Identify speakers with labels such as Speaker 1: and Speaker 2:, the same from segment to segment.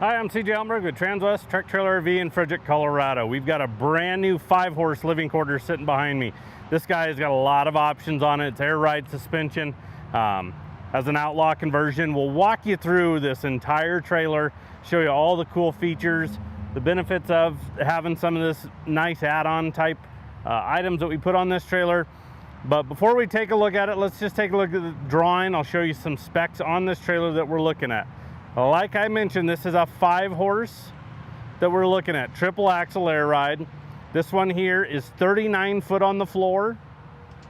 Speaker 1: Hi, I'm CJ Almberg with Transwest Truck Trailer RV in Fredrick, Colorado. We've got a brand new 5-horse living quarters sitting behind me. This guy has got a lot of options on it. It's air ride suspension, has an outlaw conversion. We'll walk you through this entire trailer, show you all the cool features, the benefits of having some of this nice add-on type items that we put on this trailer. But before we take a look at it, let's just take a look at the drawing. I'll show you some specs on this trailer that we're looking at. Like I mentioned, this is a 5-horse that we're looking at, triple axle air ride. This one here is 39 foot on the floor.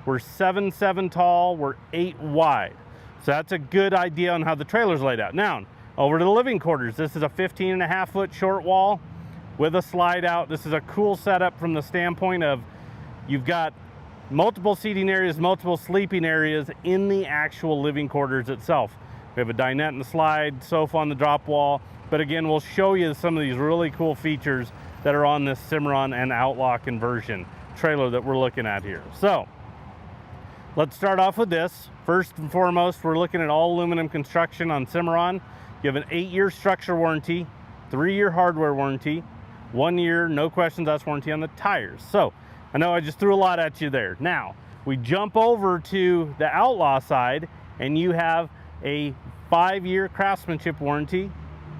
Speaker 1: We're 7'7" tall, we're 8 wide. So that's a good idea on how the trailer's laid out. Now, over to the living quarters. This is a 15.5 foot short wall with a slide out. This is a cool setup from the standpoint of you've got multiple seating areas, multiple sleeping areas in the actual living quarters itself. We have a dinette and slide, sofa on the drop wall. But again, we'll show you some of these really cool features that are on this Cimarron and Outlaw conversion trailer that we're looking at here. So let's start off with this. First and foremost, we're looking at all aluminum construction on Cimarron. You have an 8-year structure warranty, 3-year hardware warranty, 1 year, no questions asked warranty on the tires. So I know I just threw a lot at you there. Now we jump over to the Outlaw side and you have a 5-year craftsmanship warranty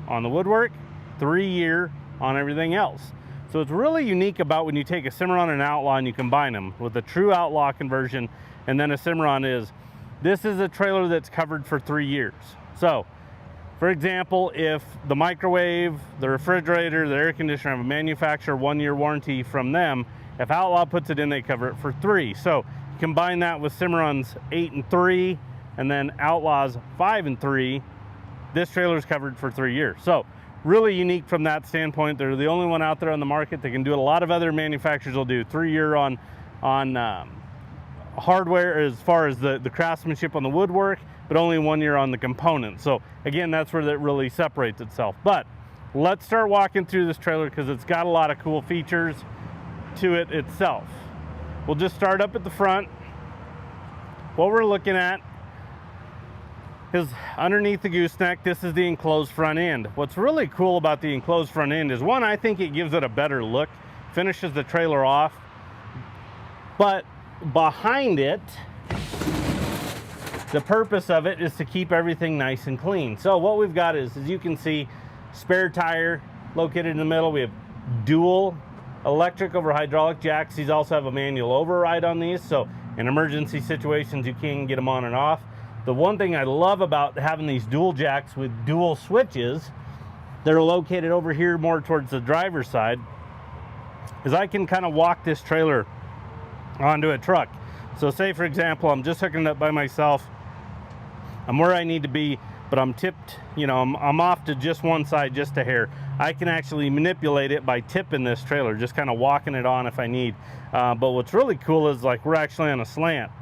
Speaker 1: on the woodwork, 3-year on everything else. So it's really unique about when you take a Cimarron and an Outlaw and you combine them with a true Outlaw conversion and then a Cimarron this is a trailer that's covered for 3 years. So for example, if the microwave, the refrigerator, the air conditioner have a manufacturer 1-year warranty from them, if Outlaw puts it in, they cover it for 3. So combine that with Cimarron's 8 and 3 and then Outlaw's 5 and 3, this trailer is covered for 3 years. So really unique from that standpoint. They're the only one out there on the market that can do it. A lot of other manufacturers will do 3-year on hardware as far as the craftsmanship on the woodwork, but only 1 year on the components. So again, that's where that really separates itself. But let's start walking through this trailer because it's got a lot of cool features to it itself. We'll just start up at the front. What we're looking at is underneath the gooseneck, this is the enclosed front end. What's really cool about the enclosed front end is, one, I think it gives it a better look, finishes the trailer off, but behind it, the purpose of it is to keep everything nice and clean. So what we've got is, as you can see, spare tire located in the middle. We have dual electric over hydraulic jacks. These also have a manual override on these, so in emergency situations you can get them on and off. The one thing I love about having these dual jacks with dual switches that are located over here more towards the driver's side is I can kind of walk this trailer onto a truck. So say for example, I'm just hooking it up by myself, I'm where I need to be, but I'm tipped, you know, I'm off to just one side, just a hair. I can actually manipulate it by tipping this trailer, just kind of walking it on if I need. But what's really cool is, like, we're actually on a slant.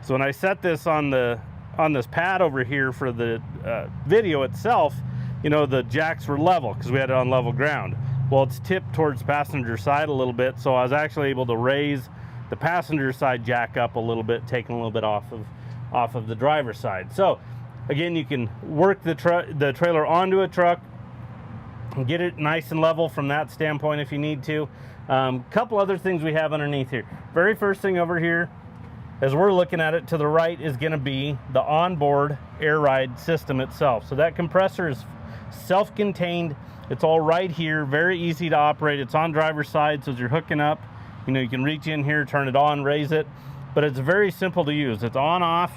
Speaker 1: So when I set this on this pad over here for the video itself, you know, the jacks were level because we had it on level ground. Well, it's tipped towards the passenger side a little bit, so I was actually able to raise the passenger side jack up a little bit, taking a little bit off of the driver's side. So again, you can work the trailer onto a truck and get it nice and level from that standpoint if you need to. Couple other things we have underneath here. Very first thing over here, as we're looking at it, to the right is going to be the onboard air ride system itself. So that compressor is self-contained. It's all right here, very easy to operate. It's on driver's side, so as you're hooking up, you know, you can reach in here, turn it on, raise it, but it's very simple to use. It's on, off,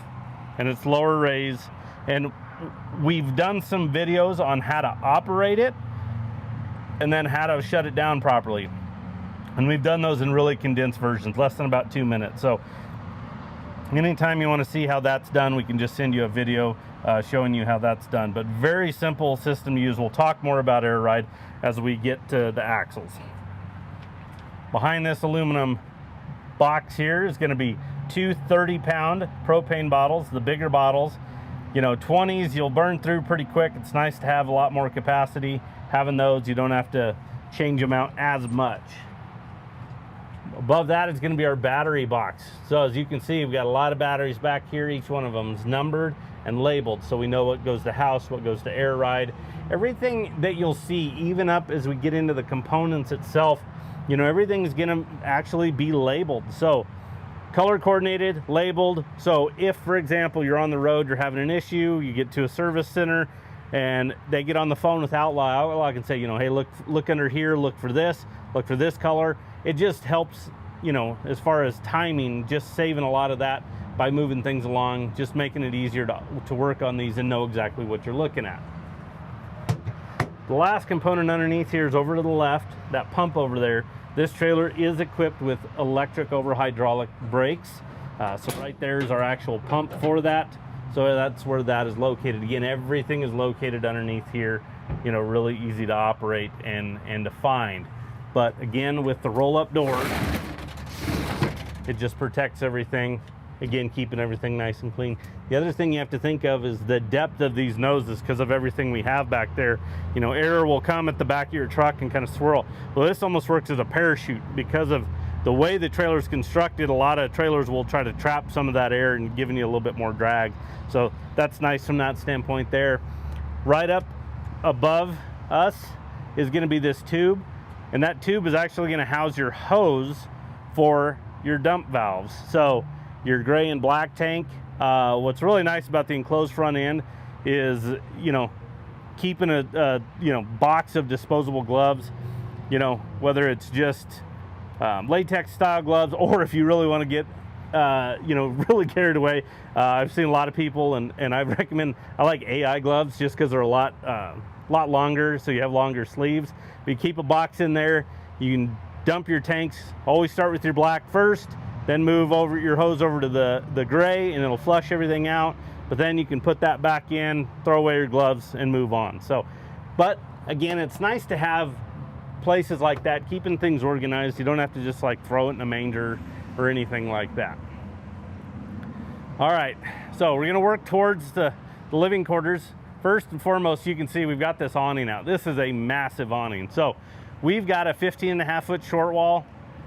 Speaker 1: and it's lower raise. And we've done some videos on how to operate it and then how to shut it down properly. And we've done those in really condensed versions, less than about 2 minutes. So anytime you want to see how that's done, we can just send you a video showing you how that's done. But very simple system to use. We'll talk more about air ride as we get to the axles. Behind this aluminum box here is going to be 2 30-pound propane bottles. The bigger bottles, you know, 20s you'll burn through pretty quick. It's nice to have a lot more capacity. Having those, you don't have to change them out as much. Above that is going to be our battery box. So as you can see, we've got a lot of batteries back here. Each one of them is numbered and labeled, so we know what goes to house, what goes to air ride. Everything that you'll see, even up as we get into the components itself, you know, everything's going to actually be labeled. So color coordinated, labeled. So if, for example, you're on the road, you're having an issue, you get to a service center and they get on the phone with Outlaw can say, you know, hey, look under here, look for this color. It just helps, you know, as far as timing, just saving a lot of that by moving things along, just making it easier to work on these and know exactly what you're looking at. The last component underneath here is over to the left, that pump over there. This trailer is equipped with electric over hydraulic brakes. So right there is our actual pump for that. So that's where that is located. Again, everything is located underneath here, you know, really easy to operate and to find. But again, with the roll-up door, it just protects everything. Again, keeping everything nice and clean. The other thing you have to think of is the depth of these noses because of everything we have back there. You know, air will come at the back of your truck and kind of swirl. Well, this almost works as a parachute because of the way the trailer is constructed. A lot of trailers will try to trap some of that air and giving you a little bit more drag. So that's nice from that standpoint there. Right up above us is going to be this tube. And that tube is actually going to house your hose for your dump valves. So your gray and black tank, what's really nice about the enclosed front end is, you know, keeping a you know, box of disposable gloves, you know, whether it's just latex style gloves, or if you really want to get you know, really carried away. I've seen a lot of people, and I like AI gloves just because they're a lot longer, so you have longer sleeves. But you keep a box in there, you can dump your tanks. Always start with your black first, then move over your hose over to the gray, and it'll flush everything out. But then you can put that back in, throw away your gloves, and move on. So, but again, it's nice to have places like that, keeping things organized. You don't have to just like throw it in a manger or anything like that. All right, so we're gonna work towards the living quarters. First and foremost, you can see we've got this awning out. This is a massive awning. So we've got a 15.5-foot short wall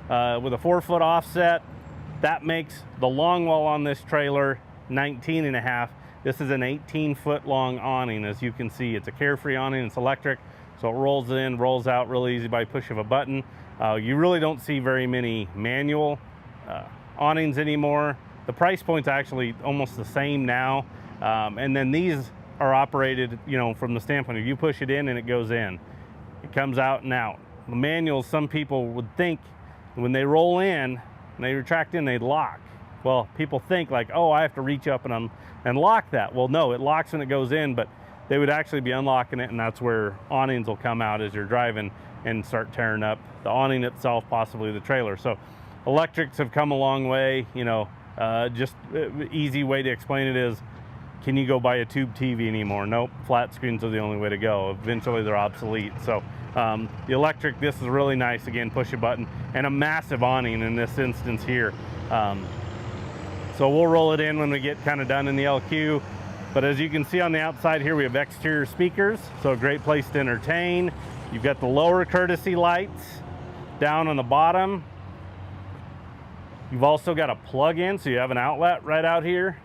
Speaker 1: with a 4-foot offset. That makes the long wall on this trailer 19.5. This is an 18-foot long awning. As you can see, it's a Carefree awning, it's electric. So it rolls in, rolls out really easy by push of a button. You really don't see very many manual awnings anymore. The price point's actually almost the same now. And then these are operated, you know, from the standpoint of you push it in and it goes in. It comes out and out. The manuals, some people would think when they roll in and they retract in, they lock. Well, people think like, oh, I have to reach up and lock that. Well, no, it locks when it goes in, but they would actually be unlocking it, and that's where awnings will come out as you're driving and start tearing up the awning itself, possibly the trailer. So electrics have come a long way. You know, just easy way to explain it is, can you go buy a tube TV anymore? Nope, flat screens are the only way to go. Eventually they're obsolete. So the electric, this is really nice. Again, push a button, and a massive awning in this instance here. So we'll roll it in when we get kind of done in the LQ. But as you can see on the outside here, we have exterior speakers, so a great place to entertain. You've got the lower courtesy lights down on the bottom. You've also got a plug-in, so you have an outlet right out here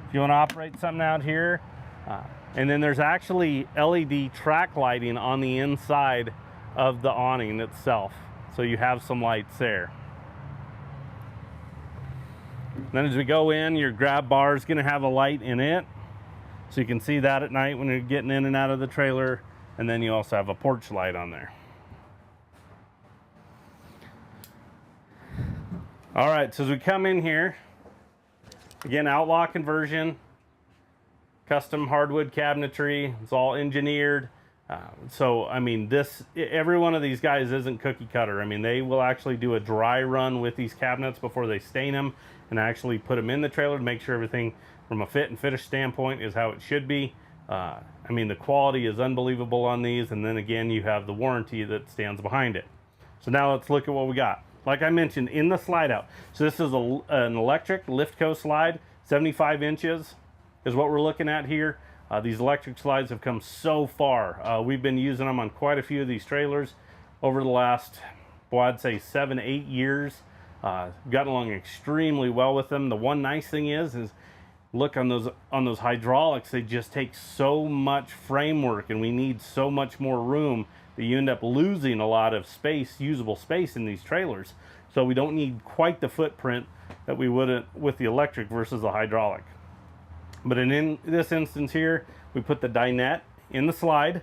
Speaker 1: if you want to operate something out here. And then there's actually LED track lighting on the inside of the awning itself, so you have some lights there. Then as we go in, your grab bar is going to have a light in it, so you can see that at night when you're getting in and out of the trailer. And then you also have a porch light on there. All right, so as we come in here, again, Outlaw conversion, custom hardwood cabinetry. It's all engineered. So, I mean, every one of these guys isn't cookie cutter. I mean, they will actually do a dry run with these cabinets before they stain them and actually put them in the trailer to make sure everything from a fit and finish standpoint is how it should be. I mean, the quality is unbelievable on these. And then again, you have the warranty that stands behind it. So now let's look at what we got. Like I mentioned, in the slide out. So this is an electric Liftco slide, 75 inches is what we're looking at here. These electric slides have come so far. We've been using them on quite a few of these trailers over the last well, I'd say 7-8 years. Got along extremely well with them. The one nice thing is look on those hydraulics, they just take so much framework, and we need so much more room that you end up losing a lot of space, usable space in these trailers. So we don't need quite the footprint that we would with the electric versus the hydraulic. But in this instance here, we put the dinette in the slide.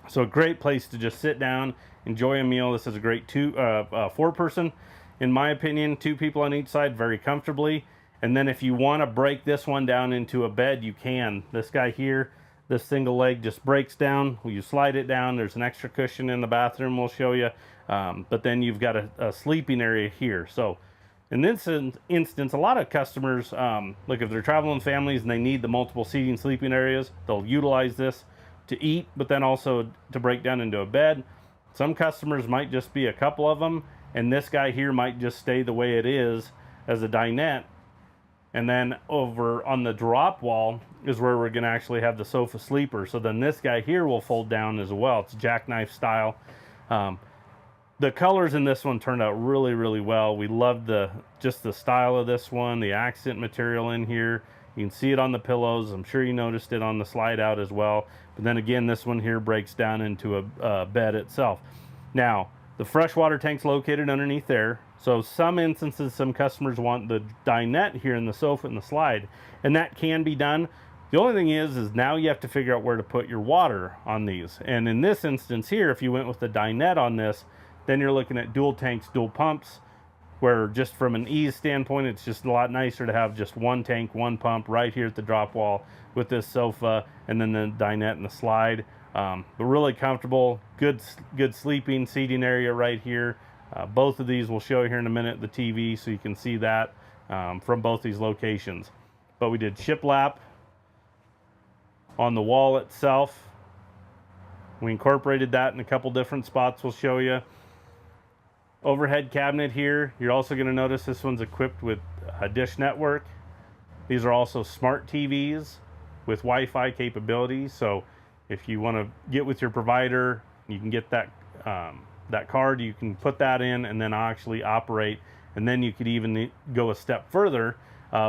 Speaker 1: So a great place to just sit down, enjoy a meal. This is a great 4-person, in my opinion, 2 people on each side very comfortably. And then if you want to break this one down into a bed, you can. This guy here, this single leg just breaks down. You slide it down. There's an extra cushion in the bathroom we'll show you. But then you've got a sleeping area here. So in this instance, a lot of customers, look, if they're traveling families and they need the multiple seating sleeping areas, they'll utilize this to eat, but then also to break down into a bed. Some customers might just be a couple of them, and this guy here might just stay the way it is as a dinette. And then over on the drop wall is where we're going to actually have the sofa sleeper. So then this guy here will fold down as well. It's jackknife style. The colors in this one turned out really, really well. We loved just the style of this one, the accent material in here. You can see it on the pillows. I'm sure you noticed it on the slide out as well. But then again, this one here breaks down into a bed itself. Now, the freshwater tank's located underneath there. So some instances, some customers want the dinette here in the sofa and the slide, and that can be done. The only thing is now you have to figure out where to put your water on these. And in this instance here, if you went with the dinette on this, then you're looking at dual tanks, dual pumps, where just from an ease standpoint, it's just a lot nicer to have just one tank, one pump right here at the drop wall with this sofa and then the dinette and the slide. But really comfortable, good sleeping seating area right here. Both of these we'll show you here in a minute, the TV, so you can see that from both these locations. But we did shiplap on the wall itself. We incorporated that in a couple different spots we'll show you. Overhead cabinet here. You're also going to notice this one's equipped with a dish network. These are also smart TVs with Wi-Fi capabilities. So if you want to get with your provider, you can get that card, you can put that in and then actually operate. And then you could even go a step further.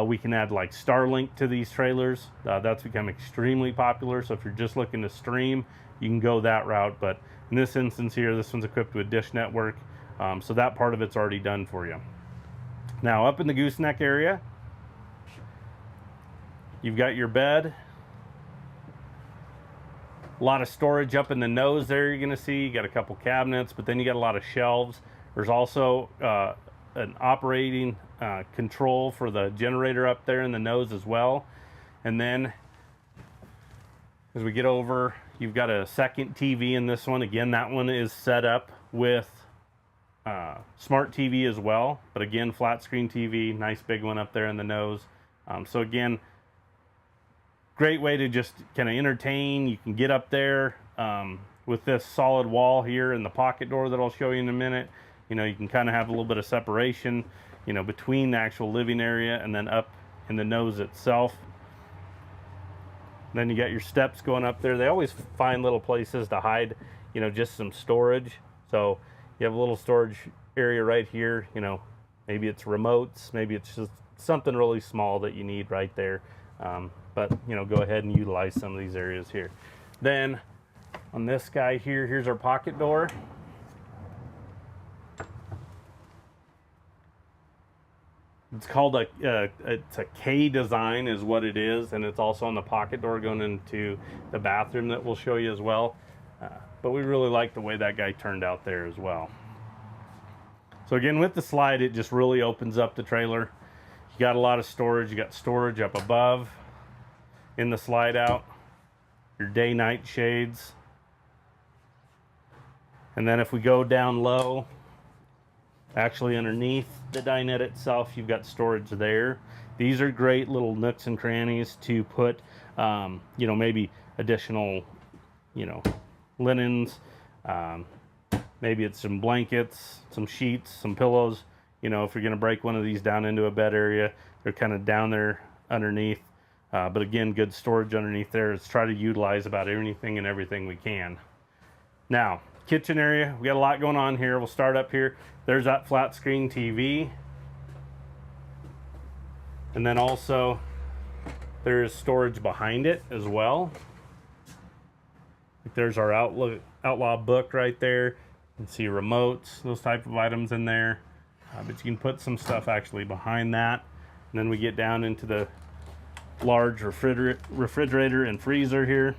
Speaker 1: We can add like Starlink to these trailers. That's become extremely popular. So if you're just looking to stream, you can go that route. But in this instance here, this one's equipped with dish network. So that part of it's already done for you. Now up in the gooseneck area, you've got your bed. A lot of storage up in the nose there you're going to see. You got a couple cabinets, but then you got a lot of shelves. There's also an operating control for the generator up there in the nose as well. And then as we get over, you've got a second TV in this one. Again, that one is set up with smart TV as well, but again, flat screen TV, nice big one up there in the nose. So again, great way to just kind of entertain. You can get up there with this solid wall here and the pocket door that I'll show you in a minute. You know, you can kind of have a little bit of separation, you know, between the actual living area and then up in the nose itself. Then you got your steps going up there. They always find little places to hide, you know, just some storage. So you have a little storage area right here, you know, maybe it's remotes, maybe it's just something really small that you need right there. But, you know, go ahead and utilize some of these areas here. Then on this guy here, here's our pocket door. It's called it's a K design is what it is, and it's also on the pocket door going into the bathroom that we'll show you as well. But we really like the way that guy turned out there as well. So again, with the slide, it just really opens up the trailer. You got a lot of storage. You got storage up above in the slide out, your day-night shades. And then if we go down low, actually underneath the dinette itself, you've got storage there. These are great little nooks and crannies to put, you know, maybe additional, you know, linens, maybe it's some blankets, some sheets, some pillows. You know, if you're going to break one of these down into a bed area, they're kind of down there underneath. But again, good storage underneath there. Let's try to utilize about anything and everything we can. Now, kitchen area, we got a lot going on here. We'll start up here. There's that flat screen TV. And then also there's storage behind it as well. There's our outlaw book right there. You can see remotes, those type of items in there. But you can put some stuff actually behind that. And then we get down into the large refrigerator and freezer here.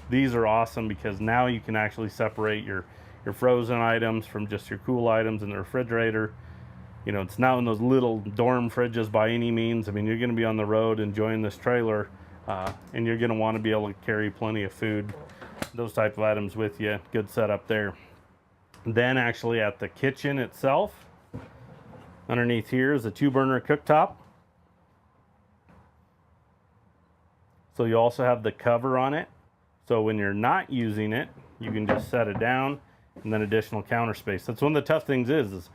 Speaker 1: These are awesome because now you can actually separate your frozen items from just your cool items in the refrigerator. You know, it's not in those little dorm fridges by any means. I mean, you're going to be on the road enjoying this trailer, and you're going to want to be able to carry plenty of food, those type of items with you. Good setup there. Then actually at the kitchen itself, underneath here is a 2-burner cooktop. So you also have the cover on it. So when you're not using it, you can just set it down, and then additional counter space. That's one of the tough things is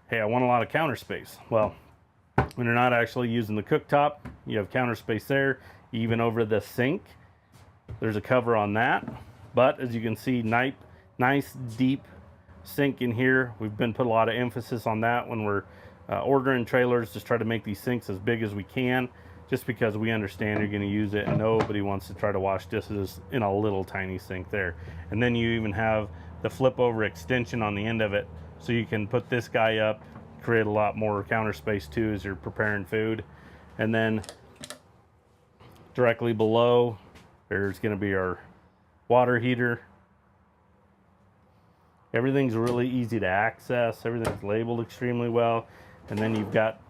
Speaker 1: hey, I want a lot of counter space. Well, when you're not actually using the cooktop, you have counter space there. Even over the sink, there's a cover on that. But as you can see, nice deep sink in here. We've been put a lot of emphasis on that when we're ordering trailers. Just try to make these sinks as big as we can, just because we understand you're going to use it and nobody wants to try to wash dishes in a little tiny sink there. And then you even have the flip over extension on the end of it, so you can put this guy up, create a lot more counter space too as you're preparing food. And then directly below, there's going to be our water heater. Everything's really easy to access. Everything's labeled extremely well. And then you've got,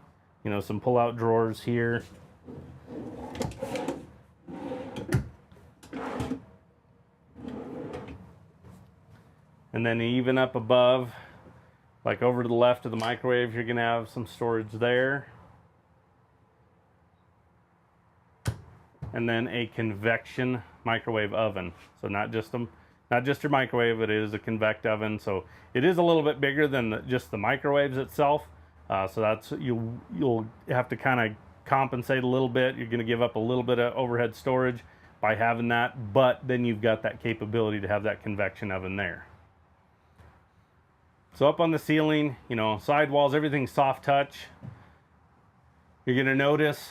Speaker 1: you know, some pull-out drawers here. And then even up above, like over to the left of the microwave, you're going to have some storage there. And then a convection microwave oven. So not just your microwave, it is a convect oven. So it is a little bit bigger than just the microwaves itself. So that's you'll have to kind of compensate a little bit. You're going to give up a little bit of overhead storage by having that, but then you've got that capability to have that convection oven there. So up on the ceiling, you know, sidewalls, everything's soft touch. You're going to notice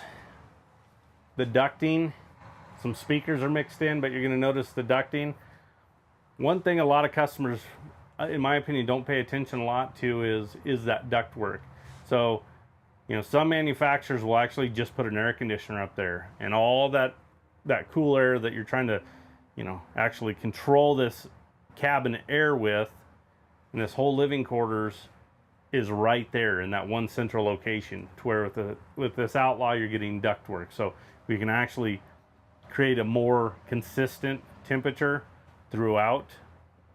Speaker 1: the ducting. Some speakers are mixed in, but you're going to notice the ducting. One thing a lot of customers, in my opinion, don't pay attention a lot to is that duct work. So, you know, some manufacturers will actually just put an air conditioner up there, and all that cool air that you're trying to, you know, actually control this cabin air with, and this whole living quarters is right there in that one central location, to where with this Outlaw you're getting duct work. So we can actually create a more consistent temperature throughout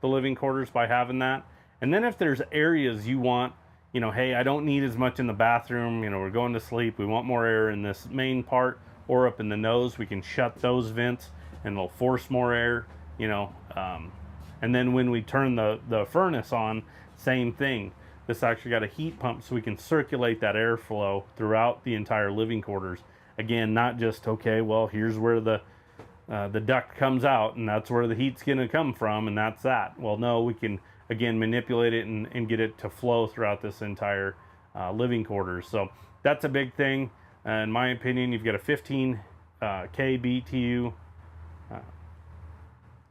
Speaker 1: the living quarters by having that. And then if there's areas you want, you know, hey, I don't need as much in the bathroom, you know, we're going to sleep, we want more air in this main part or up in the nose, we can shut those vents and it'll force more air, you know. And then when we turn the furnace on, same thing. This actually got a heat pump, so we can circulate that airflow throughout the entire living quarters. Again, not just, okay, well, here's where the duct comes out and that's where the heat's going to come from and that's that. Well, no, we can, again, manipulate it and get it to flow throughout this entire living quarters. So that's a big thing. In my opinion, you've got a 15 K BTU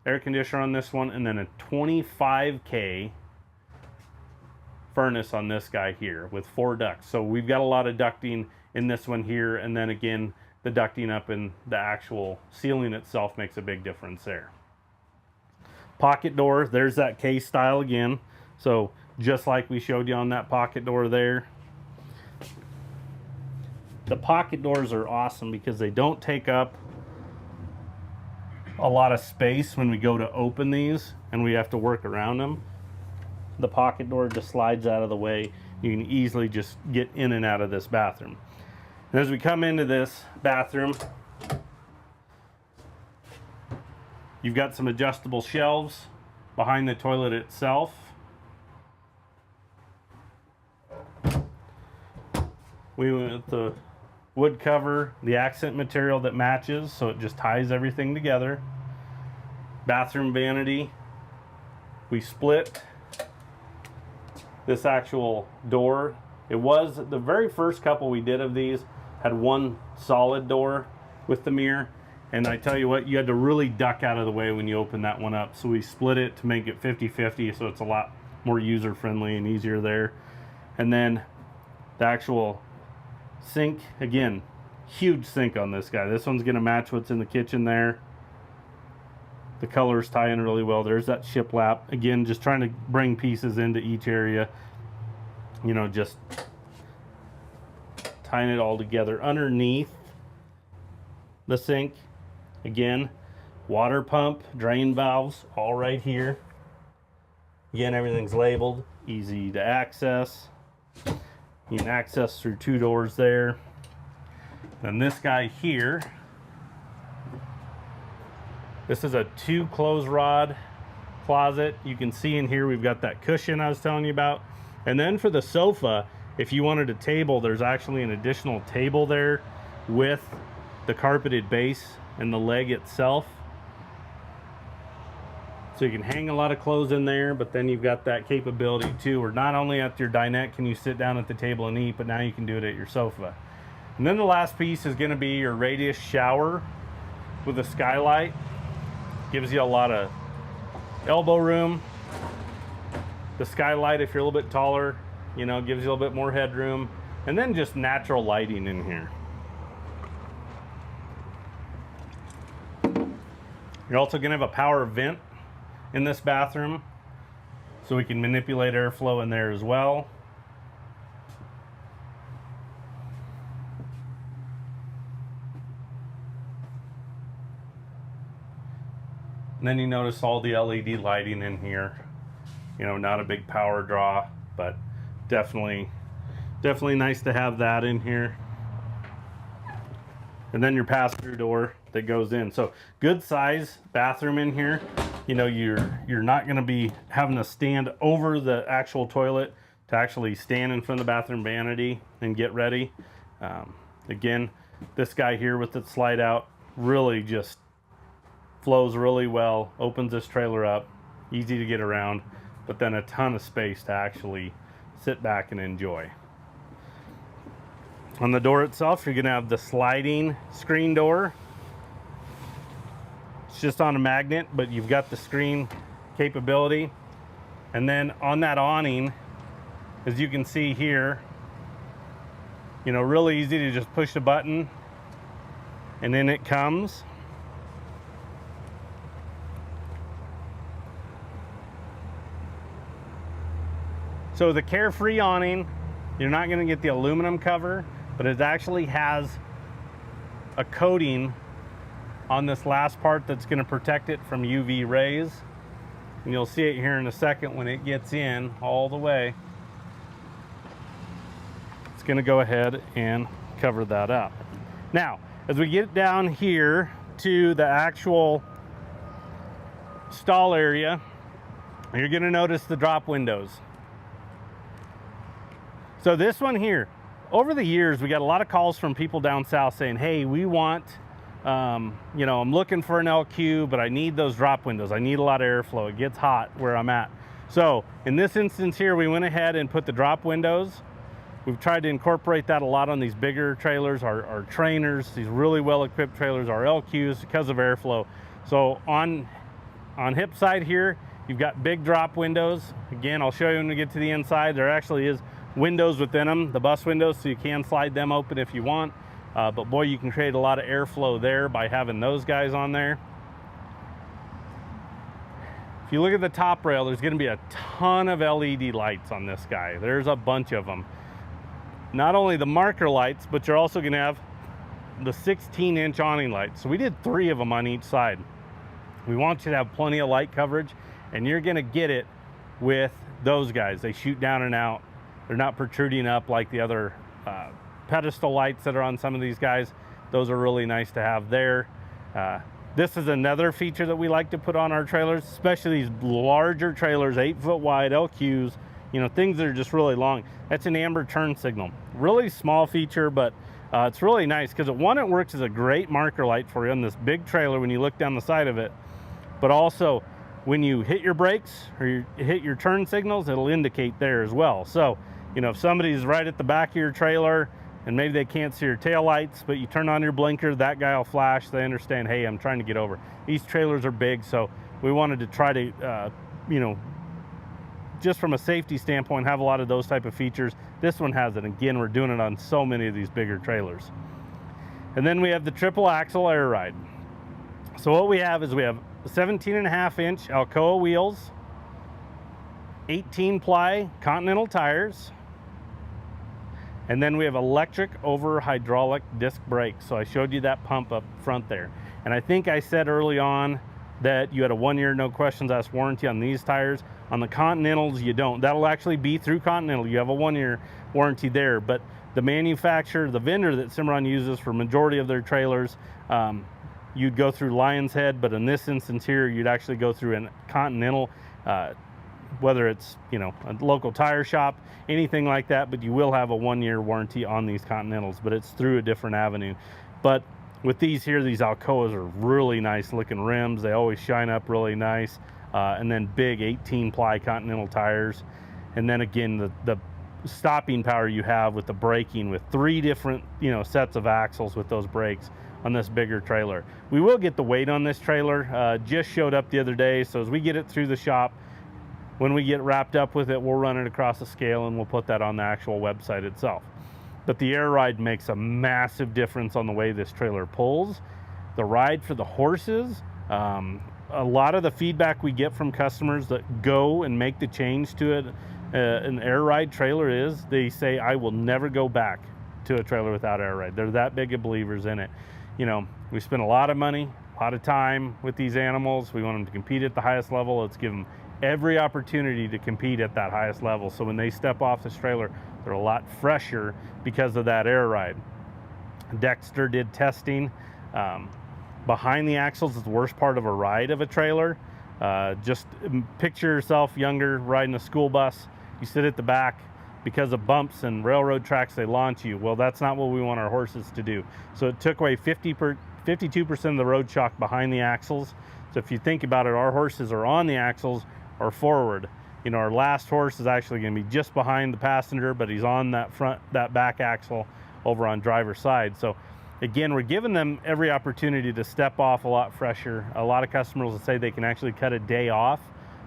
Speaker 1: air conditioner on this one, and then a 25K furnace on this guy here with 4 ducts. So we've got a lot of ducting in this one here, and then again, the ducting up in the actual ceiling itself makes a big difference there. Pocket door, there's that K style again. So just like we showed you on that pocket door there. The pocket doors are awesome because they don't take up a lot of space when we go to open these and we have to work around them. The pocket door just slides out of the way. You can easily just get in and out of this bathroom. And as we come into this bathroom, you've got some adjustable shelves behind the toilet itself. We went with the wood cover, the accent material that matches, so it just ties everything together. Bathroom vanity. We split this actual door. It was the very first couple we did of these had one solid door with the mirror, and I tell you what, you had to really duck out of the way when you open that one up. So we split it to make it 50-50, so it's a lot more user friendly and easier there. And then the actual sink, again, huge sink on this guy. This one's gonna match what's in the kitchen there. The colors tie in really well. There's that shiplap. Again, just trying to bring pieces into each area. You know, just tying it all together. Underneath the sink, again, water pump, drain valves, all right here. Again, everything's labeled, easy to access. You can access through 2 doors there. Then this guy here, this is a 2 clothes rod closet. You can see in here we've got that cushion I was telling you about. And then for the sofa, if you wanted a table, there's actually an additional table there with the carpeted base and the leg itself. So you can hang a lot of clothes in there, but then you've got that capability too, where not only at your dinette can you sit down at the table and eat, but now you can do it at your sofa. And then the last piece is gonna be your radius shower with a skylight. Gives you a lot of elbow room. The skylight, if you're a little bit taller, you know, gives you a little bit more headroom. And then just natural lighting in here. You're also gonna have a power vent in this bathroom, so we can manipulate airflow in there as well. And then you notice all the LED lighting in here. You know, not a big power draw, but definitely nice to have that in here. And then your pass-through door that goes in. So good size bathroom in here. You know, you're not going to be having to stand over the actual toilet to actually stand in front of the bathroom vanity and get ready. Again, this guy here with the slide out really just flows really well, opens this trailer up, easy to get around, but then a ton of space to actually sit back and enjoy. On the door itself, you're gonna have the sliding screen door. It's just on a magnet, but you've got the screen capability. And then on that awning, as you can see here, you know, really easy to just push the button and then it comes. So the Carefree awning, you're not going to get the aluminum cover, but it actually has a coating on this last part that's going to protect it from UV rays. And you'll see it here in a second when it gets in all the way. It's going to go ahead and cover that up. Now, as we get down here to the actual stall area, you're going to notice the drop windows. So this one here, over the years, we got a lot of calls from people down south saying, hey, we want, you know, I'm looking for an LQ, but I need those drop windows. I need a lot of airflow. It gets hot where I'm at. So in this instance here, we went ahead and put the drop windows. We've tried to incorporate that a lot on these bigger trailers, our trainers, these really well-equipped trailers, our LQs, because of airflow. So on hip side here, you've got big drop windows. Again, I'll show you when we get to the inside. There actually is windows within them, the bus windows, so you can slide them open if you want. But boy, you can create a lot of airflow there by having those guys on there. If you look at the top rail, there's gonna be a ton of LED lights on this guy. There's a bunch of them. Not only the marker lights, but you're also gonna have the 16-inch awning lights. So we did 3 of them on each side. We want you to have plenty of light coverage, and you're gonna get it with those guys. They shoot down and out. They're not protruding up like the other pedestal lights that are on some of these guys. Those are really nice to have there. This is another feature that we like to put on our trailers, especially these larger trailers, 8-foot wide LQs, you know, things that are just really long. That's an amber turn signal. Really small feature, but it's really nice because one, it works as a great marker light for you on this big trailer when you look down the side of it, but also when you hit your brakes or you hit your turn signals, it'll indicate there as well. So, you know, if somebody's right at the back of your trailer and maybe they can't see your tail lights, but you turn on your blinker, that guy will flash. They understand, hey, I'm trying to get over. These trailers are big, so we wanted to try to, you know, just from a safety standpoint, have a lot of those type of features. This one has it. Again, we're doing it on so many of these bigger trailers. And then we have the triple axle air ride. So what we have is we have 17.5-inch Alcoa wheels, 18-ply Continental tires, and then we have electric over hydraulic disc brakes. So I showed you that pump up front there. And I think I said early on that you had a 1 year, no questions asked warranty on these tires. On the Continentals, you don't. That'll actually be through Continental. You have a 1 year warranty there, but the manufacturer, the vendor that Cimarron uses for majority of their trailers, you'd go through Lion's Head, but in this instance here, you'd actually go through a Continental, whether it's, you know, a local tire shop, anything like that, but you will have a 1 year warranty on these Continentals, but it's through a different avenue. But with these here, these Alcoas are really nice looking rims. They always shine up really nice. And then big 18-ply Continental tires. And then again, the stopping power you have with the braking with 3 different, you know, sets of axles with those brakes on this bigger trailer. We will get the weight on this trailer. Just showed up the other day. So as we get it through the shop, when we get wrapped up with it, we'll run it across the scale and we'll put that on the actual website itself. But the air ride makes a massive difference on the way this trailer pulls. The ride for the horses, a lot of the feedback we get from customers that go and make the change to it, an air ride trailer is, they say, I will never go back to a trailer without air ride. They're that big of believers in it. You know, we spend a lot of money, a lot of time with these animals. We want them to compete at the highest level. Let's give them every opportunity to compete at that highest level. So when they step off this trailer, they're a lot fresher because of that air ride. Dexter did testing. Behind the axles is the worst part of a ride of a trailer. Just picture yourself younger riding a school bus. You sit at the back, because of bumps and railroad tracks, they launch you. Well, that's not what we want our horses to do. So it took away 52% of the road shock behind the axles. So if you think about it, our horses are on the axles or forward. You know, our last horse is actually going to be just behind the passenger, but he's on that back axle over on driver's side. So again, we're giving them every opportunity to step off a lot fresher. A lot of customers will say they can actually cut a day off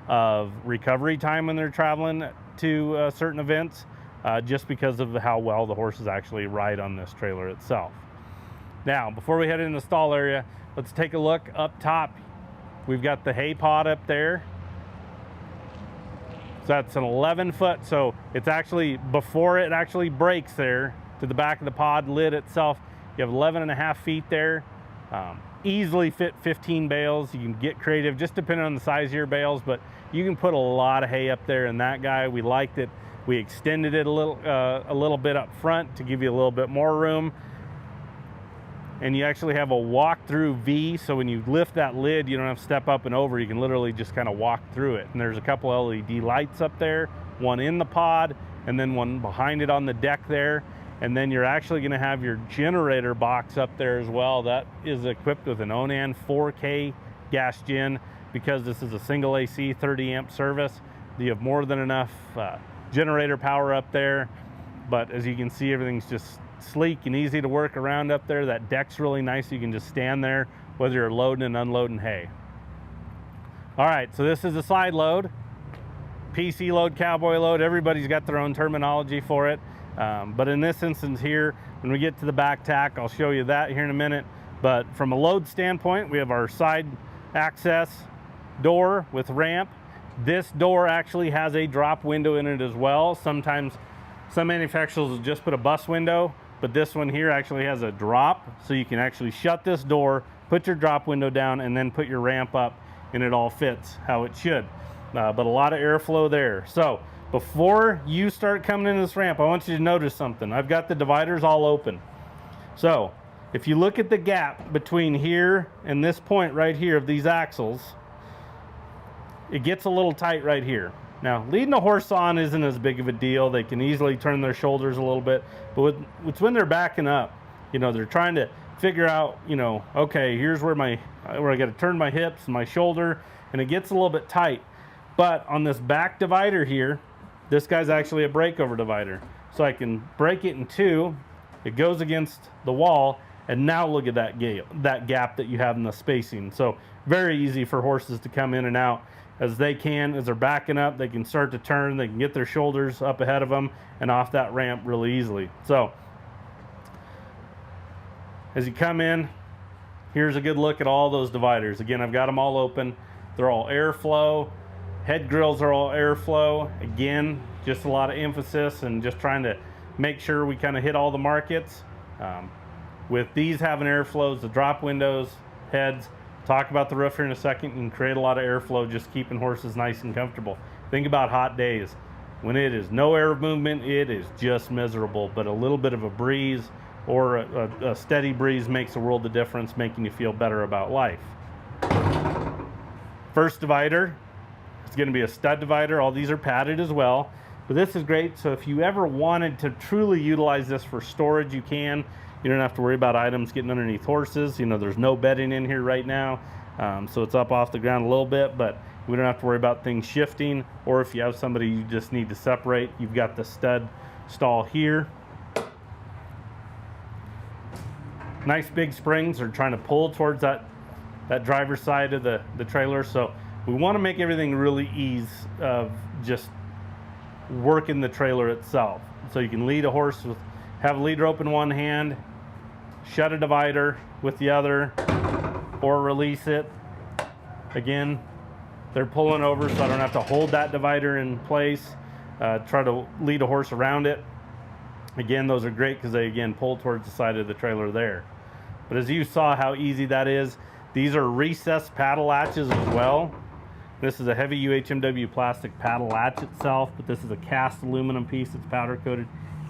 Speaker 1: of recovery time when they're traveling to certain events, just because of how well the horses actually ride on this trailer itself. Now, before we head into the stall area, let's take a look up top. We've got the hay pod up there. So that's an 11-foot, so it's actually, before it actually breaks there to the back of the pod lid itself, you have 11.5 feet there. Easily fit 15 bales. You can get creative, just depending on the size of your bales, but you can put a lot of hay up there. And that guy, we liked it. We extended it a little bit up front to give you a little bit more room. And you actually have a walk-through V, so when you lift that lid, you don't have to step up and over. You can literally just kind of walk through it. And there's a couple LED lights up there, one in the pod, and then one behind it on the deck there. And then you're actually going to have your generator box up there as well. That is equipped with an Onan 4K gas gen, because this is a single AC 30 amp service. You have more than enough generator power up there. But as you can see, everything's just sleek and easy to work around up there. That deck's really nice. You can just stand there whether you're loading and unloading hay. All right, so this is a side load, PC load, cowboy load. Everybody's got their own terminology for it. But in this instance here, when we get to the back tack, I'll show you that here in a minute. But from a load standpoint, we have our side access door with ramp. This door actually has a drop window in it as well. Sometimes some manufacturers will just put a bus window, but this one here actually has a drop, so you can actually shut this door, put your drop window down, and then put your ramp up, and it all fits how it should. But a lot of airflow there. So before you start coming into this ramp, I want you to notice something. I've got the dividers all open. So if you look at the gap between here and this point right here of these axles, it gets a little tight right here. Now, leading a horse on isn't as big of a deal. They can easily turn their shoulders a little bit, but it's when they're backing up, you know, they're trying to figure out, you know, okay, here's where I got to turn my hips and my shoulder, and it gets a little bit tight. But on this back divider here, this guy's actually a breakover divider. So I can break it in two, it goes against the wall, and now look at that gap that you have in the spacing. So very easy for horses to come in and out as they can. As they're backing up, they can start to turn, they can get their shoulders up ahead of them and off that ramp really easily. So as you come in, here's a good look at all those dividers. Again, I've got them all open. They're all airflow. Head grills are all airflow. Again, just a lot of emphasis and just trying to make sure we kind of hit all the markets. With these having airflows, the drop windows, heads, talk about the roof here in a second, and create a lot of airflow, just keeping horses nice and comfortable. Think about hot days. When it is no air movement, it is just miserable, but a little bit of a breeze or a steady breeze makes a world of difference, making you feel better about life. First divider, it's going to be a stud divider. All these are padded as well, but this is great. So if you ever wanted to truly utilize this for storage, you can. You don't have to worry about items getting underneath horses. You know, there's no bedding in here right now, so it's up off the ground a little bit, but we don't have to worry about things shifting. Or if you have somebody you just need to separate, you've got the stud stall here. Nice big springs are trying to pull towards that driver's side of the trailer. So we want to make everything really easy of just working the trailer itself. So you can lead a horse with, have a leader open one hand, shut a divider with the other, or release it. Again, they're pulling over, so I don't have to hold that divider in place, try to lead a horse around it. Again, those are great because they, again, pull towards the side of the trailer there. But as you saw how easy that is, these are recessed paddle latches as well. This is a heavy UHMW plastic paddle latch itself, but this is a cast aluminum piece that's powder coated.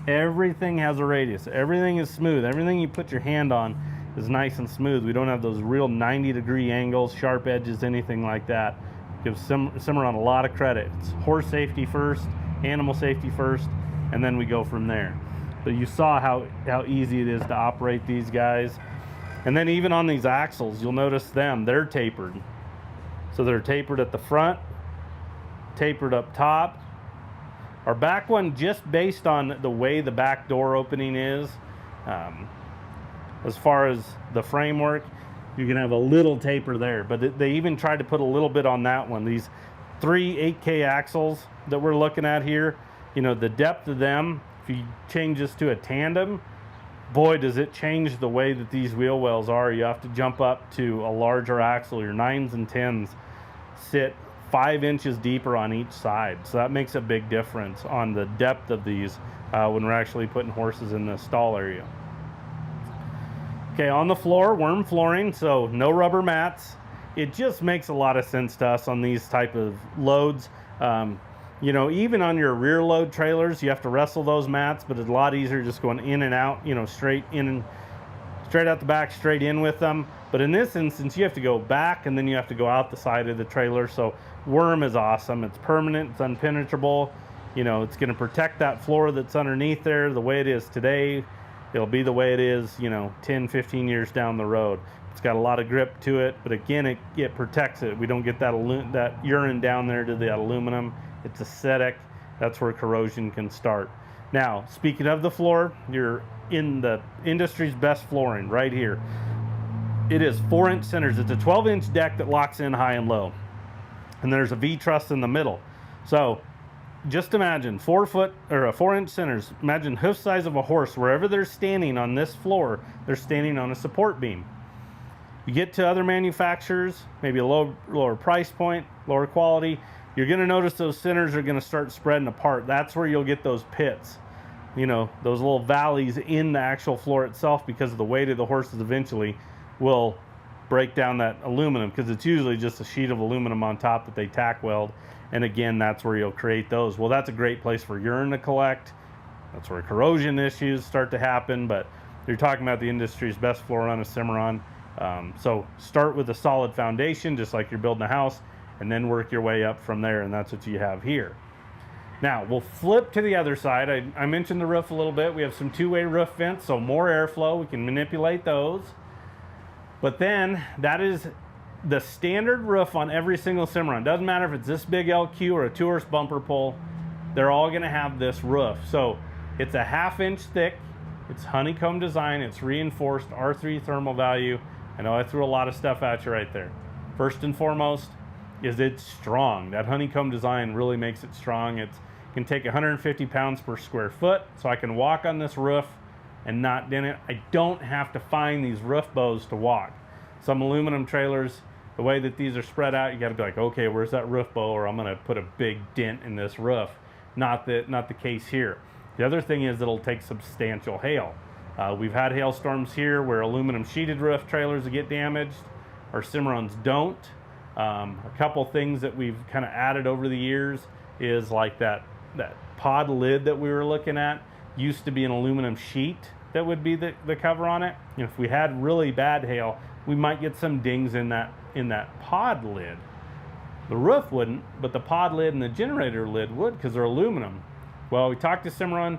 Speaker 1: Everything has a radius. Everything is smooth. Everything you put your hand on is nice and smooth. We don't have those real 90-degree angles, sharp edges, anything like that. Give Cimarron a lot of credit. It's horse safety first, animal safety first, and then we go from there. But you saw how easy it is to operate these guys. And then even on these axles, you'll notice they're tapered. So they're tapered at the front, tapered up top. Our back one, just based on the way the back door opening is, as far as the framework, you can have a little taper there. But they even tried to put a little bit on that one. These 3 8K axles that we're looking at here, you know, the depth of them, if you change this to a tandem, boy, does it change the way that these wheel wells are. You have to jump up to a larger axle. Your 9s and 10s sit 5 inches deeper on each side. So that makes a big difference on the depth of these when we're actually putting horses in the stall area. Okay, on the floor, Werm flooring, so no rubber mats. It just makes a lot of sense to us on these type of loads. You know, even on your rear load trailers, you have to wrestle those mats, but it's a lot easier just going in and out, you know, straight in and straight out the back, straight in with them. But in this instance, you have to go back and then you have to go out the side of the trailer. So Werm is awesome. It's permanent, it's impenetrable. You know, it's going to protect that floor that's underneath there the way it is today. It'll be the way it is, you know, 10, 15 years down the road. It's got a lot of grip to it, but again, it protects it. We don't get that urine down there to the aluminum. It's acidic. That's where corrosion can start. Now, speaking of the floor, you're in the industry's best flooring right here. It is 4-inch centers. It's a 12-inch deck that locks in high and low. And there's a V-truss in the middle. So just imagine 4-inch centers. Imagine hoof size of a horse. Wherever they're standing on this floor, they're standing on a support beam. You get to other manufacturers, maybe a lower price point, lower quality, you're going to notice those centers are going to start spreading apart. That's where you'll get those pits, you know, those little valleys in the actual floor itself, because of the weight of the horses eventually will break down that aluminum, because it's usually just a sheet of aluminum on top that they tack weld. And again, that's where you'll create those. Well, that's a great place for urine to collect. That's where corrosion issues start to happen. But you're talking about the industry's best floor on a Cimarron. So start with a solid foundation, just like you're building a house, and then work your way up from there, and that's what you have here. Now, we'll flip to the other side. I mentioned the roof a little bit. We have some two-way roof vents, so more airflow. We can manipulate those. But then, that is the standard roof on every single Cimarron, doesn't matter if it's this big LQ or a 2-horse bumper pull, they're all gonna have this roof. So it's a 1/2 inch thick, it's honeycomb design, it's reinforced R3 thermal value. I know I threw a lot of stuff at you right there. First and foremost is it's strong. That honeycomb design really makes it strong. It can take 150 pounds per square foot, so I can walk on this roof and not dent it. I don't have to find these roof bows to walk. Some aluminum trailers, the way that these are spread out, you gotta be like, okay, where's that roof bow, or I'm gonna put a big dent in this roof. Not the case here. The other thing is it'll take substantial hail. We've had hailstorms here where aluminum sheeted roof trailers get damaged. Our Cimarrons don't. A couple things that we've kind of added over the years is like that pod lid that we were looking at used to be an aluminum sheet that would be the cover on it. If we had really bad hail, we might get some dings in that pod lid. The roof wouldn't, but the pod lid and the generator lid would, because they're aluminum. Well, we talked to Cimarron.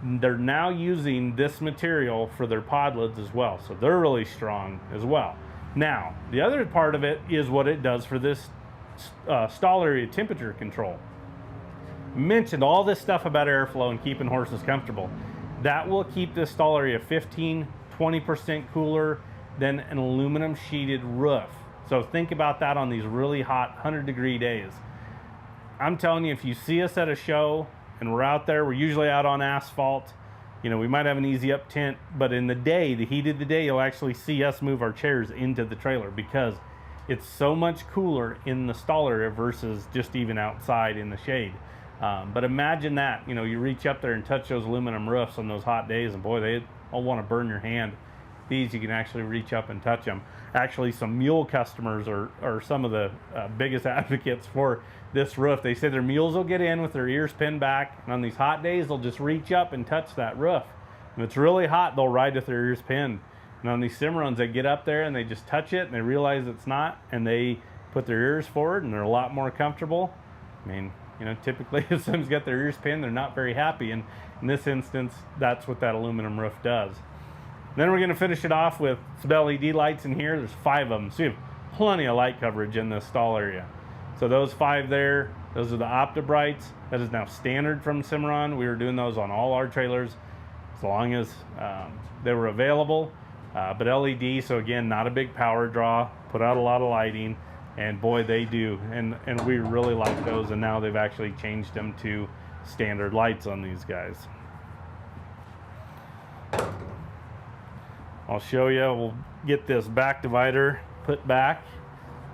Speaker 1: They're now using this material for their pod lids as well, so they're really strong as well. Now, the other part of it is what it does for this stall area temperature control. Mentioned all this stuff about airflow and keeping horses comfortable. That will keep this stall area 15–20% cooler than an aluminum sheeted roof. So think about that on these really hot 100-degree days. I'm telling you, if you see us at a show and we're out there, we're usually out on asphalt. You know, we might have an easy up tent, but in the day, the heat of the day, you'll actually see us move our chairs into the trailer because it's so much cooler in the stall area versus just even outside in the shade. But imagine that, you know, you reach up there and touch those aluminum roofs on those hot days, and boy, they all want to burn your hand. These, you can actually reach up and touch them. Actually, some mule customers are some of the biggest advocates for this roof. They say their mules will get in with their ears pinned back, and on these hot days, they'll just reach up and touch that roof. When it's really hot, they'll ride with their ears pinned. And on these Cimarrons, they get up there and they just touch it, and they realize it's not, and they put their ears forward, and they're a lot more comfortable. I mean, you know, typically if someone's got their ears pinned, they're not very happy, and in this instance, that's what that aluminum roof does. Then we're going to finish it off with some LED lights in here. There's 5 of them, so you have plenty of light coverage in this stall area. So those 5 there, those are the OptiBrights. That is now standard from Cimarron. We were doing those on all our trailers as long as they were available. But LED, so again, not a big power draw, put out a lot of lighting, and boy, they do. And we really like those, and now they've actually changed them to standard lights on these guys. I'll show you. We'll get this back divider put back.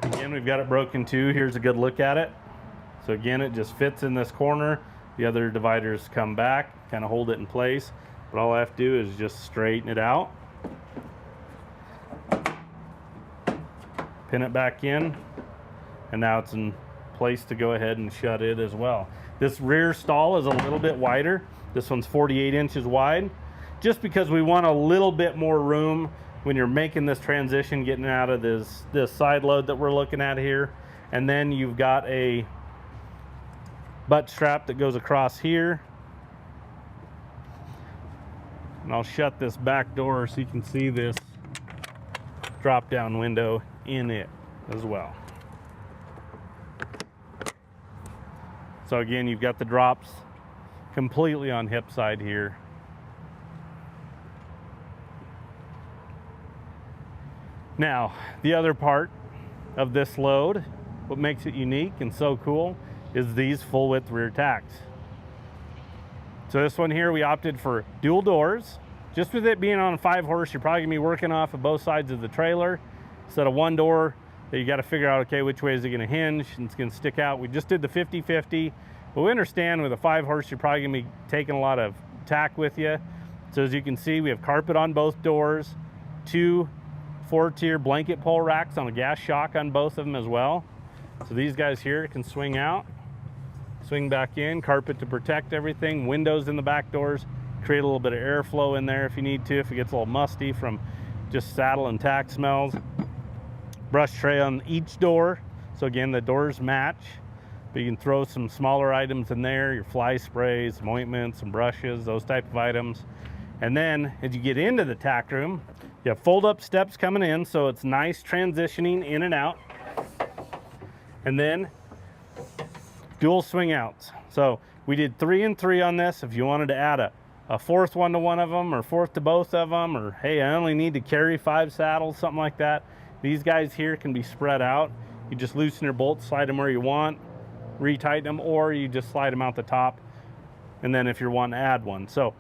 Speaker 1: Again, we've got it broken too. Here's a good look at it. So again, it just fits in this corner. The other dividers come back, kind of hold it in place. But all I have to do is just straighten it out, pin it back in, and now it's in place to go ahead and shut it as well. This rear stall is a little bit wider. This one's 48 inches wide, just because we want a little bit more room when you're making this transition, getting out of this side load that we're looking at here. And then you've got a butt strap that goes across here. And I'll shut this back door so you can see this drop down window in it as well. So again, you've got the drops completely on hip side here. Now, the other part of this load, what makes it unique and so cool, is these full width rear tacks. So this one here, we opted for dual doors. Just with it being on a 5-horse, you're probably gonna be working off of both sides of the trailer. Instead of one door that you gotta figure out, okay, which way is it gonna hinge and it's gonna stick out. We just did the 50-50, but we understand with a 5-horse, you're probably gonna be taking a lot of tack with you. So as you can see, we have carpet on both doors, 2 4-tier blanket pole racks on a gas shock on both of them as well. So these guys here can swing out, swing back in, carpet to protect everything, windows in the back doors, create a little bit of airflow in there if you need to, if it gets a little musty from just saddle and tack smells. Brush tray on each door, so again, the doors match, but you can throw some smaller items in there, your fly sprays, some ointments, some brushes, those type of items. And then as you get into the tack room, You have fold-up steps coming in, so it's nice transitioning in and out. And then dual swing outs. So we did 3 and 3 on this. If you wanted to add a fourth one to one of them, or fourth to both of them, or hey, I only need to carry 5 saddles, something like that, these guys here can be spread out. You just loosen your bolts, slide them where you want, retighten them, or you just slide them out the top, and then if you're wanting to add one. So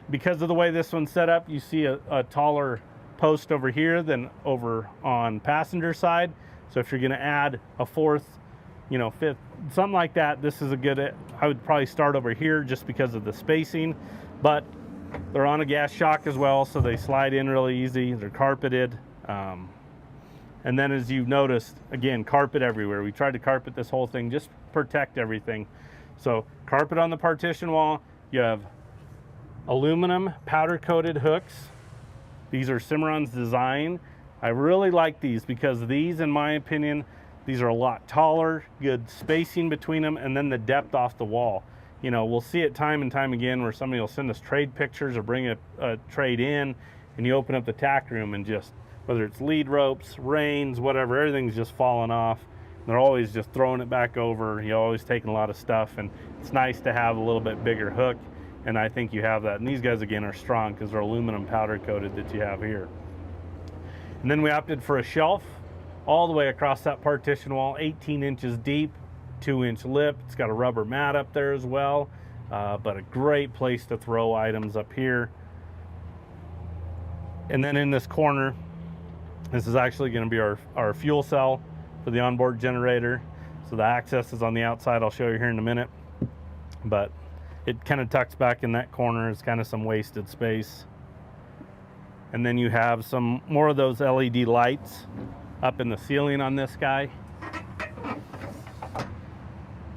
Speaker 1: because of the way this one's set up, you see a taller post over here than over on passenger side. So if you're going to add a fourth, you know, fifth, something like that, this is a good, I would probably start over here just because of the spacing. But they're on a gas shock as well, so they slide in really easy. They're carpeted. And then as you've noticed, again, carpet everywhere. We tried to carpet this whole thing, just protect everything. So carpet on the partition wall. You have aluminum powder coated hooks. These are Cimarron's design. I really like these because these, in my opinion, these are a lot taller, good spacing between them, and then the depth off the wall. You know, we'll see it time and time again where somebody will send us trade pictures or bring a trade in, and you open up the tack room and just, whether it's lead ropes, reins, whatever, everything's just falling off. They're always just throwing it back over. You're always taking a lot of stuff, and it's nice to have a little bit bigger hook, and I think you have that. And these guys, again, are strong because they're aluminum powder coated that you have here. And then we opted for a shelf all the way across that partition wall, 18 inches deep, 2-inch lip. It's got a rubber mat up there as well, but a great place to throw items up here. And then in this corner, this is actually going to be our fuel cell for the onboard generator. So the access is on the outside. I'll show you here in a minute, but it kind of tucks back in that corner. It's kind of some wasted space. And then you have some more of those LED lights up in the ceiling on this guy.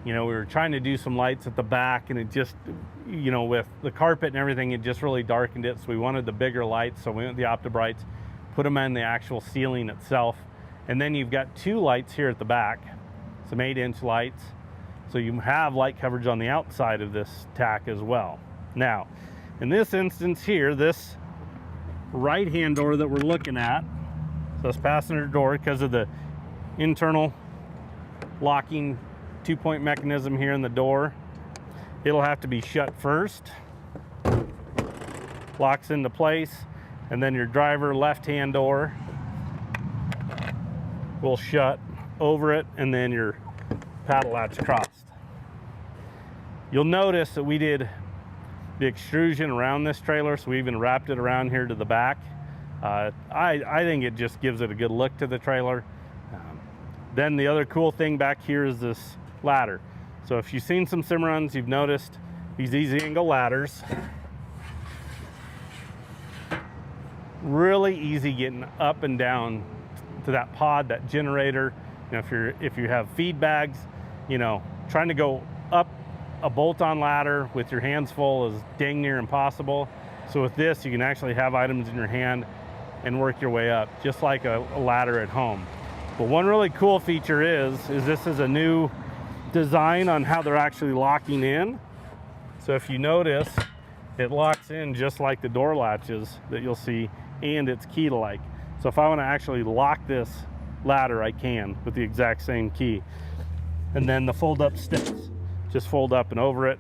Speaker 1: You know, we were trying to do some lights at the back, and it just, you know, with the carpet and everything, it just really darkened it. So we wanted the bigger lights, so we went with the OptiBrights, put them in the actual ceiling itself. And then you've got 2 lights here at the back, some 8-inch lights. So you have light coverage on the outside of this tack as well. Now, in this instance here, this right-hand door that we're looking at, so this passenger door, because of the internal locking 2-point mechanism here in the door, it'll have to be shut first, locks into place, and then your driver left-hand door will shut over it, and then your paddle latch crossed. You'll notice that we did the extrusion around this trailer, so we even wrapped it around here to the back. I think it just gives it a good look to the trailer. Then the other cool thing back here is this ladder. So if you've seen some Cimarrons, you've noticed these easy angle ladders. Really easy getting up and down to that pod, that generator. You know, if you have feed bags, you know, trying to go up a bolt-on ladder with your hands full is dang near impossible. So with this, you can actually have items in your hand and work your way up, just like a ladder at home. But one really cool feature is this is a new design on how they're actually locking in. So if you notice, it locks in just like the door latches that you'll see, and it's key-like. So if I want to actually lock this ladder, I can with the exact same key. And then the fold-up steps just fold up and over it.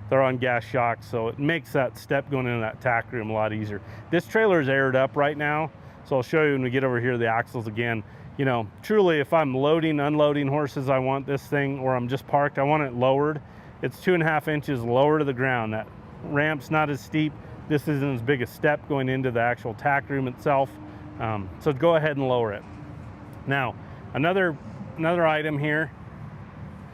Speaker 1: They're on gas shocks, so it makes that step going into that tack room a lot easier. This trailer is aired up right now, so I'll show you when we get over here the axles again. You know, truly, if I'm loading, unloading horses, I want this thing, or I'm just parked, I want it lowered. It's 2.5 inches lower to the ground. That ramp's not as steep. This isn't as big a step going into the actual tack room itself. So go ahead and lower it. Now, another item here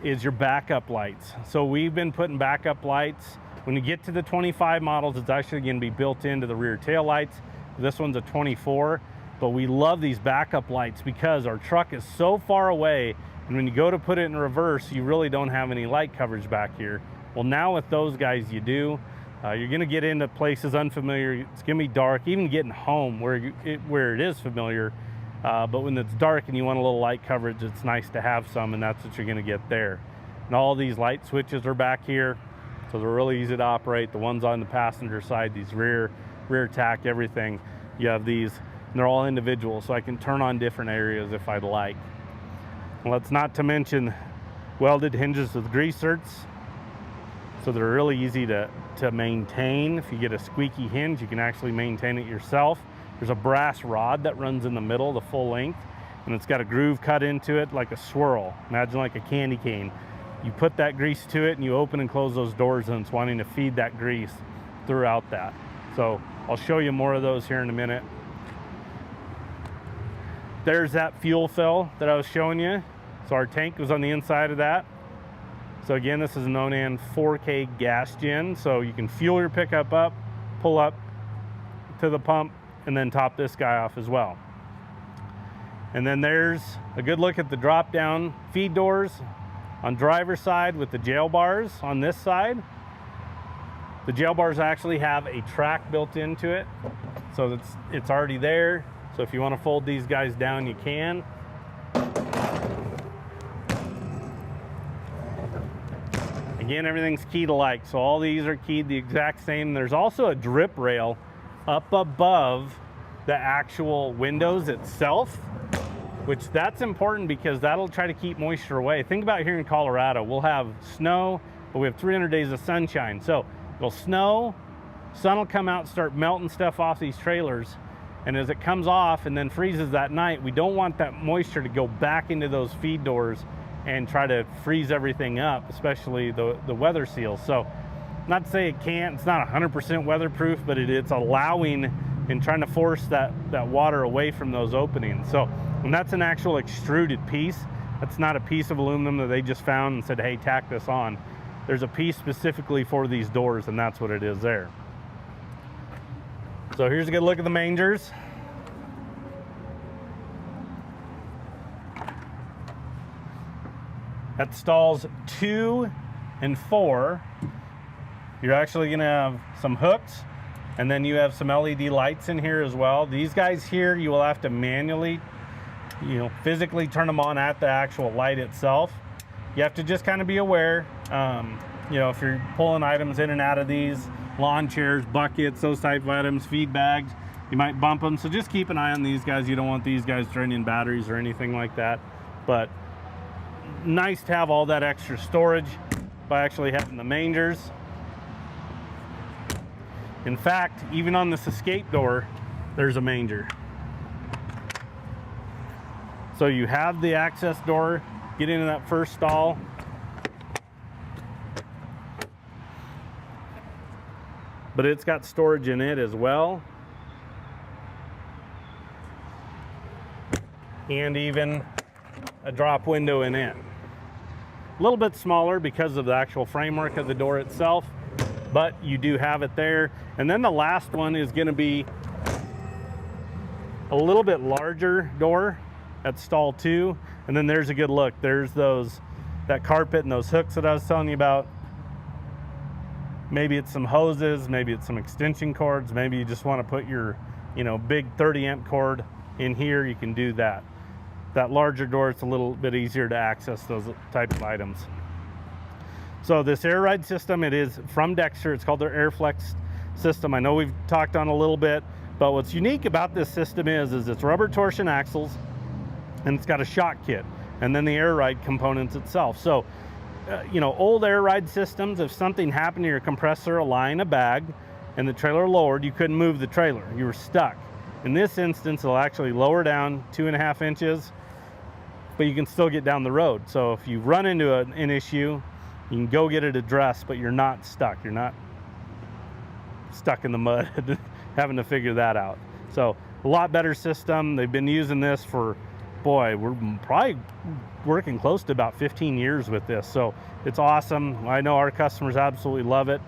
Speaker 1: is your backup lights. So we've been putting backup lights. When you get to the 25 models, it's actually going to be built into the rear tail lights. This one's a 24, but we love these backup lights because our truck is so far away, and when you go to put it in reverse, you really don't have any light coverage back here. Well, now with those guys, you do. You're going to get into places unfamiliar. It's going to be dark, even getting home where it is familiar. But when it's dark and you want a little light coverage, it's nice to have some, and that's what you're going to get there. And all these light switches are back here, so they're really easy to operate. The ones on the passenger side, these rear rear tack, everything. You have these, and they're all individual, so I can turn on different areas if I'd like. Well, that's not to mention welded hinges with grease zerks, so they're really easy to maintain. If you get a squeaky hinge, you can actually maintain it yourself. There's a brass rod that runs in the middle, the full length, and it's got a groove cut into it like a swirl. Imagine like a candy cane. You put that grease to it and you open and close those doors, and it's wanting to feed that grease throughout that. So I'll show you more of those here in a minute. There's that fuel fill that I was showing you. So our tank was on the inside of that. So again, this is an Awning 4K gas gen. So you can fuel your pickup up, pull up to the pump, and then top this guy off as well. And then there's a good look at the drop down feed doors on driver's side with the jail bars on this side. The jail bars actually have a track built into it, so it's already there. So if you want to fold these guys down, you can. Again, everything's keyed alike, so all these are keyed the exact same. There's also a drip rail up above the actual windows itself, which that's important because that'll try to keep moisture away. Think about here in Colorado, we'll have snow, but we have 300 days of sunshine. So it'll snow, sun will come out, start melting stuff off these trailers, and as it comes off and then freezes that night, we don't want that moisture to go back into those feed doors and try to freeze everything up, especially the weather seals. So not to say it can't, it's not 100% weatherproof, but it's allowing and trying to force that water away from those openings. So, and that's an actual extruded piece. That's not a piece of aluminum that they just found and said, hey, tack this on. There's a piece specifically for these doors, and that's what it is there. So here's a good look at the mangers. At stalls 2 and 4, you're actually gonna have some hooks, and then you have some LED lights in here as well. These guys here, you will have to manually, physically turn them on at the actual light itself. You have to just kind of be aware, if you're pulling items in and out of these, lawn chairs, buckets, those type of items, feed bags, you might bump them. So just keep an eye on these guys. You don't want these guys draining batteries or anything like that. But nice to have all that extra storage by actually having the mangers. In fact, even on this escape door, there's a manger. So you have the access door, get into that first stall. But it's got storage in it as well. And even a drop window in it. A little bit smaller because of the actual framework of the door itself, but you do have it there. And then the last one is going to be a little bit larger door at stall 2. And then there's a good look. There's that carpet and those hooks that I was telling you about. Maybe it's some hoses, maybe it's some extension cords, maybe you just want to put your, big 30 amp cord in here, you can do that. That larger door, it's a little bit easier to access those type of items. So this air ride system, it is from Dexter. It's called their AirFlex system. I know we've talked on a little bit, but what's unique about this system is it's rubber torsion axles, and it's got a shock kit, and then the air ride components itself. So, old air ride systems, if something happened to your compressor, a line, a bag, and the trailer lowered, you couldn't move the trailer. You were stuck. In this instance, it'll actually lower down 2.5 inches, but you can still get down the road. So if you run into an issue, you can go get it addressed, but you're not stuck. You're not stuck in the mud having to figure that out. So a lot better system. They've been using this for, boy, we're probably working close to about 15 years with this. So it's awesome. I know our customers absolutely love it.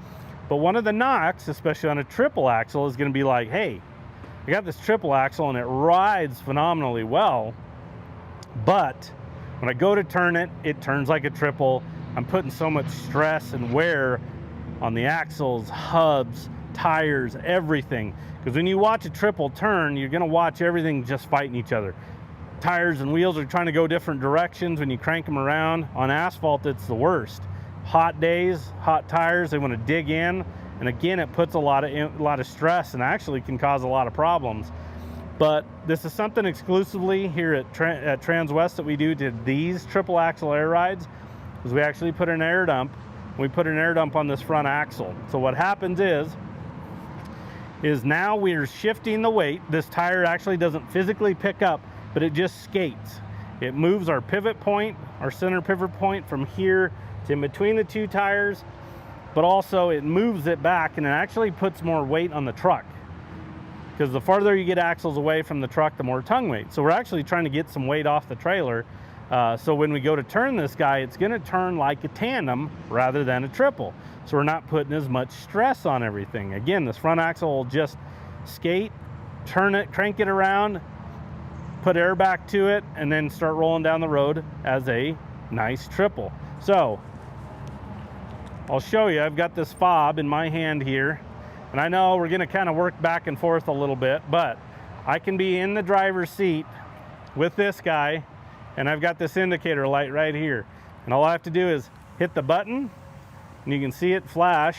Speaker 1: But one of the knocks, especially on a triple axle, is going to be like, hey, I got this triple axle and it rides phenomenally well, but when I go to turn it, it turns like a triple. I'm putting so much stress and wear on the axles, hubs, tires, everything. Because when you watch a triple turn, you're going to watch everything just fighting each other. Tires and wheels are trying to go different directions when you crank them around. On asphalt, it's the worst. Hot days, hot tires, they want to dig in, And again, it puts a lot of stress and actually can cause a lot of problems. But this is something exclusively here at Transwest that we do to these triple axle air rides, is we actually put an air dump. We put an air dump on this front axle. So what happens is now we're shifting the weight. This tire actually doesn't physically pick up, but it just skates. It moves our pivot point, our center pivot point from here to in between the two tires, but also it moves it back, and it actually puts more weight on the truck. Because the farther you get axles away from the truck, the more tongue weight. So we're actually trying to get some weight off the trailer. So when we go to turn this guy, it's gonna turn like a tandem rather than a triple. So we're not putting as much stress on everything. Again, this front axle will just skate, turn it, crank it around, put air back to it, and then start rolling down the road as a nice triple. So I'll show you. I've got this fob in my hand here. And I know we're gonna kind of work back and forth a little bit, but I can be in the driver's seat with this guy, and I've got this indicator light right here. And all I have to do is hit the button, and you can see it flash.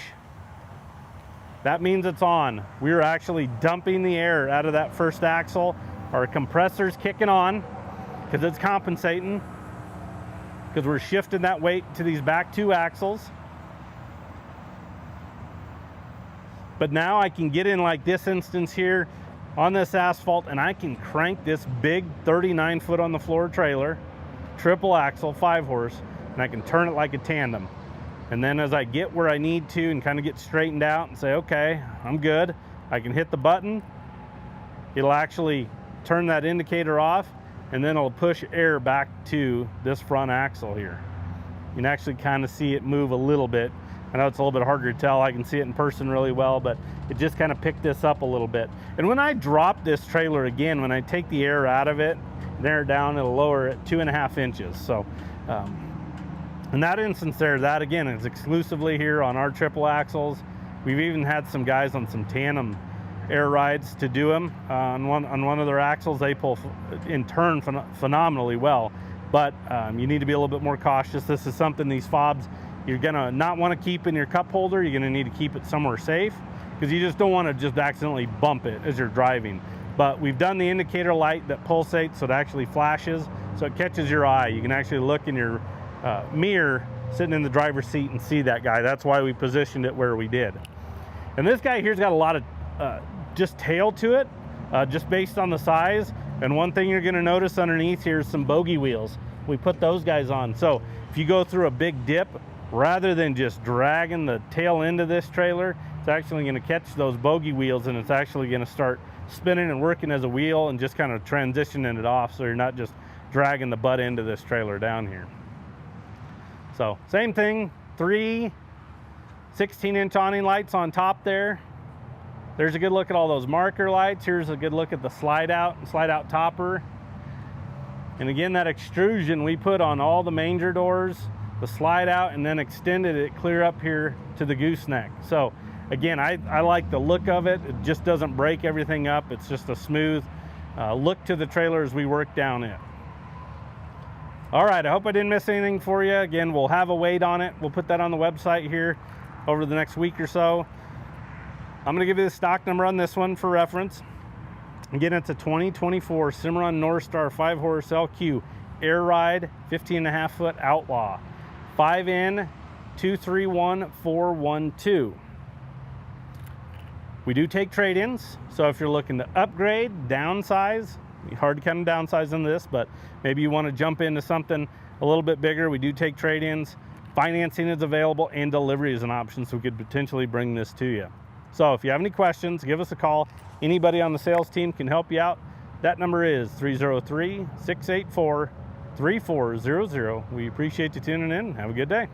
Speaker 1: That means it's on. We're actually dumping the air out of that first axle. Our compressor's kicking on because it's compensating, because we're shifting that weight to these back two axles. But now I can get in like this instance here on this asphalt, and I can crank this big 39 foot on the floor trailer, triple axle, 5 horse, and I can turn it like a tandem. And then as I get where I need to and kind of get straightened out and say, okay, I'm good, I can hit the button. It'll actually turn that indicator off, and then it'll push air back to this front axle here. You can actually kind of see it move a little bit. I know it's a little bit harder to tell. I can see it in person really well, but it just kind of picked this up a little bit. And when I drop this trailer again, when I take the air out of it, and air down, it'll lower it 2.5 inches. So in that instance there, that again is exclusively here on our triple axles. We've even had some guys on some tandem air rides to do them. On one of their axles, they pull in turn phenomenally well. But you need to be a little bit more cautious. This is something, these fobs, you're gonna not want to keep in your cup holder. You're gonna need to keep it somewhere safe, because you just don't want to just accidentally bump it as you're driving. But we've done the indicator light that pulsates, so it actually flashes, so it catches your eye. You can actually look in your mirror sitting in the driver's seat and see that guy. That's why we positioned it where we did. And this guy here's got a lot of just tail to it, just based on the size. And one thing you're gonna notice underneath here is some bogey wheels. We put those guys on. So if you go through a big dip, rather than just dragging the tail end of this trailer, it's actually going to catch those bogey wheels, and it's actually going to start spinning and working as a wheel and just kind of transitioning it off, so you're not just dragging the butt end of this trailer down here. So same thing, 3 16-inch awning lights on top there. There's a good look at all those marker lights. Here's a good look at the slide out topper. And again, that extrusion we put on all the manger doors, the slide out, and then extended it clear up here to the gooseneck. So again, I like the look of it. It just doesn't break everything up. It's just a smooth look to the trailer as we work down it. All right, I hope I didn't miss anything for you. Again, we'll have a weight on it. We'll put that on the website here over the next week or so. I'm gonna give you the stock number on this one for reference. Again, it's a 2024 Cimarron Norstar 5 horse LQ air ride 15.5 foot Outlaw. 5N231412. We do take trade-ins, so if you're looking to upgrade, downsize, hard to kind of downsize in this, but maybe you want to jump into something a little bit bigger, we do take trade-ins. Financing is available, and delivery is an option, so we could potentially bring this to you. So if you have any questions, give us a call. Anybody on the sales team can help you out. That number is 303-684-3400. We appreciate you tuning in. Have a good day.